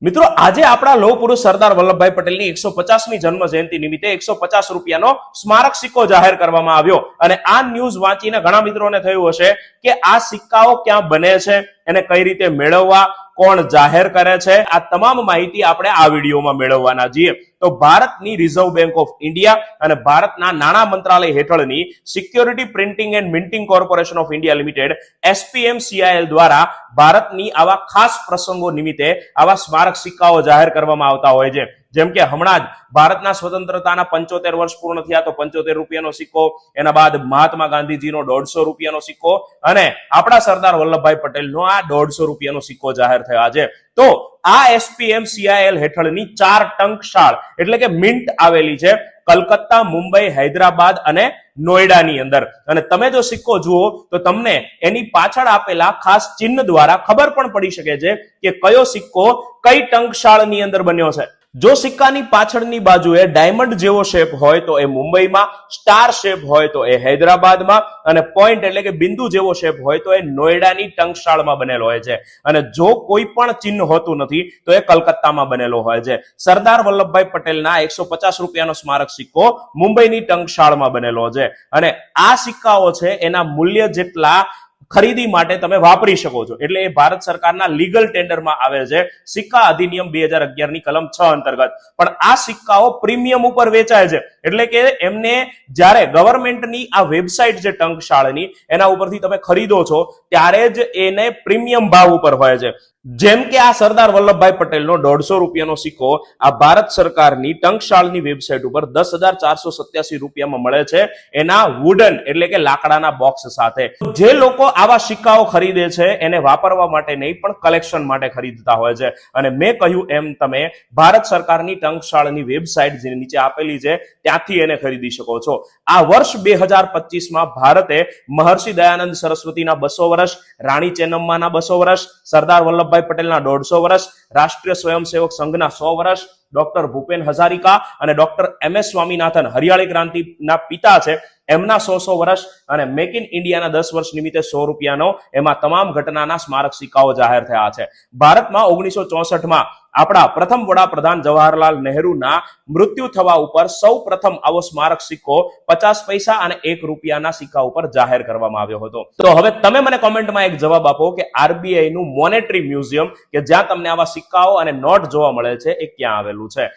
મિત્રો આજે આપણા લોહ પુરુષ સરદાર વલ્લભભાઈ પટેલની 150મી જન્મ જયંતિ નિમિત્તે 150 રૂપિયાનો સ્મારક સિક્કો જાહેર કરવામાં આવ્યો અને આ ન્યૂઝ વાંચીને ઘણા મિત્રોને થયું હશે કે આ સિક્કાઓ ક્યાં બને છે, એને કઈ રીતે મેળવવા, કોણ જાહેર કરે છે, આ તમામ માહિતી આપણે આ વિડીયોમાં મેળવવાના છીએ. તો ભારતની રિઝર્વ બેંક ઓફ ઇન્ડિયા અને ભારતના નાણાં મંત્રાલય હેઠળની security printing and minting corporation of India limited SPMCIL દ્વારા ભારતની આવા ખાસ પ્રસંગો નિમિત્તે આવા સ્મારક સિક્કાઓ જાહેર કરવામાં આવતા હોય છે. જેમ કે હમણાં જ ભારતના સ્વતંત્રતાના 75 વર્ષ પૂર્ણ થયા તો 75 રૂપિયાનો સિક્કો, એના બાદ મહાત્મા ગાંધીજીનો 150 રૂપિયાનો સિક્કો અને આપણા સરદાર વલ્લભભાઈ પટેલનો આ 150 રૂપિયાનો સિક્કો જાહેર થયા છે. તો આ SPMCIL હેઠળની 4 ટંકશાળ એટલે કે મિન્ટ આવેલી છે કલકત્તા, મુંબઈ, હૈદરાબાદ અને નોઈડાની અંદર. અને તમે જો સિક્કો જુઓ તો તમને એની પાછળ આપેલા ખાસ ચિહ્ન દ્વારા ખબર પણ પડી શકે છે કે કયો સિક્કો કઈ ટંકશાળની અંદર બન્યો છે. જો સિક્કાની પાછળની બાજુએ ડાયમંડ જેવો શેપ હોય તો એ મુંબઈમાં, સ્ટાર શેપ હોય તો એ હૈદરાબાદમાં અને પોઈન્ટ એટલે કે બિંદુ જેવો શેપ હોય તો એ નોઈડાની ટંકશાળમાં બનેલો હોય છે. અને જો કોઈ પણ ચિહ્ન હોતું નથી તો એ કલકત્તામાં બનેલો હોય છે. સરદાર વલ્લભભાઈ પટેલના 150 રૂપિયાનો સ્મારક સિક્કો મુંબઈની ટંકશાળમાં બનેલો છે અને આ સિક્કાઓ છે એના મૂલ્ય જેટલા ખરીદી માટે તમે વાપરી શકો છો. એટલે એ ભારત સરકારના લીગલ ટેન્ડરમાં આવે છે સિક્કા અધિનિયમ 2011 ની કલમ 6 અંતર્ગત. પણ આ સિક્કાઓ પ્રીમિયમ ઉપર વેચાય છે એટલે કે એમને જ્યારે ગવર્મેન્ટની આ વેબસાઇટ છે ટંકશાળની એના ઉપરથી તમે ખરીદો છો ત્યારે જ એને પ્રીમિયમ ભાવ ઉપર હોય છે. જેમ કે આ સરદાર વલ્લભભાઈ પટેલનો 150 રૂપિયાનો સિક્કો આ ભારત સરકારની ટંકશાળની વેબસાઇટ ઉપર 10,487 રૂપિયામાં મળે છે એના વુડન એટલે કે લાકડાના બોક્સ સાથે. જે લોકો આવા સિક્કાઓ ખરીદે છે એને વાપરવા માટે નહીં પણ કલેક્શન માટે ખરીદતા હોય છે. અને મેં કહ્યું એમ તમે ભારત સરકારની ટંકશાળની વેબસાઇટ જે નીચે આપેલી છે ત્યાંથી એને ખરીદી શકો છો. આ વર્ષ 2025માં ભારતે મહર્ષિ દયાનંદ સરસ્વતીના 200 વર્ષ, રાણી ચેન્નમ્માના 200 વર્ષ, સરદાર વલ્લભભાઈ પટેલના 150 વર્ષ, રાષ્ટ્રીય સ્વયંસેવક સંઘના 100 વર્ષ, ડોક્ટર ભૂપેન હજારિકા અને ડોક્ટર MS સ્વામીનાથન હરિયાળી ક્રાંતિના પિતા છે એમના 100 વર્ષ અને મેક ઇન ઇન્ડિયાના 10 વર્ષ નિમિત્તે 100 રૂપિયાનો એમાં તમામ ઘટનાના સ્મારક સિક્કાઓ જાહેર થયા છે. ભારતમાં 1964માં આપણા પ્રથમ વડાપ્રધાન જવાહરલાલ નહેરુના મૃત્યુ થવા ઉપર સૌ પ્રથમ આવો સ્મારક સિક્કો 50 પૈસા અને 1 રૂપિયાના સિક્કા ઉપર જાહેર કરવામાં આવ્યો હતો. તો હવે તમે મને કોમેન્ટમાં એક જવાબ આપો કે RBI નું મોનેટરી મ્યુઝિયમ કે જ્યાં તમને આવા સિક્કાઓ અને નોટ જોવા મળે છે એ ક્યાં આવેલું છે.